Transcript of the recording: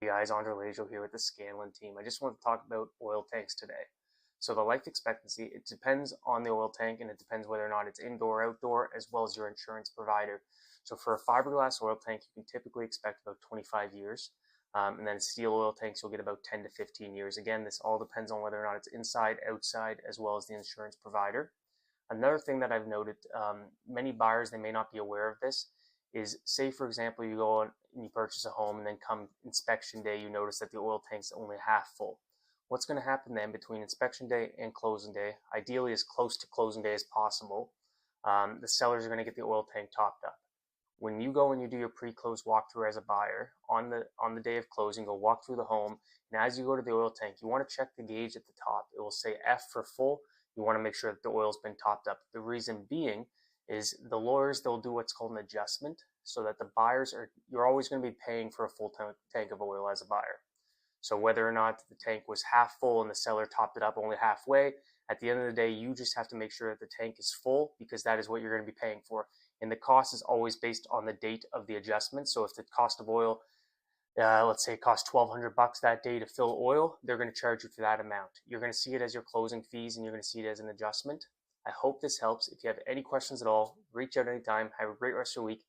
Hey guys, Andre Lajo here with the Scanlon team. I just want to talk about oil tanks today. So the life expectancy, it depends on the oil tank and it depends whether or not it's indoor or outdoor as well as your insurance provider. So for a fiberglass oil tank, you can typically expect about 25 years. And then steel oil tanks, you'll get about 10 to 15 years. Again, this all depends on whether or not it's inside, outside, as well as the insurance provider. Another thing that I've noted, many buyers, they may not be aware of this, is say, for example, you go and you purchase a home and then come inspection day, you notice that the oil tank's only half full. What's going to happen then between inspection day and closing day, ideally as close to closing day as possible, the sellers are going to get the oil tank topped up. When you go and you do your pre-close walkthrough as a buyer on the day of closing, go walk through the home, and as you go to the oil tank, you want to check the gauge at the top. It will say F for full. You want to make sure that the oil's been topped up. The reason being is the lawyers, they'll do what's called an adjustment so that the buyers are, you're always going to be paying for a full tank of oil as a buyer. So whether or not the tank was half full and the seller topped it up only halfway, at the end of the day, you just have to make sure that the tank is full because that is what you're going to be paying for. And the cost is always based on the date of the adjustment. So if the cost of oil, let's say it costs $1,200 that day to fill oil, they're going to charge you for that amount. You're going to see it as your closing fees and you're going to see it as an adjustment. I hope this helps. If you have any questions at all, reach out anytime. Have a great rest of your week.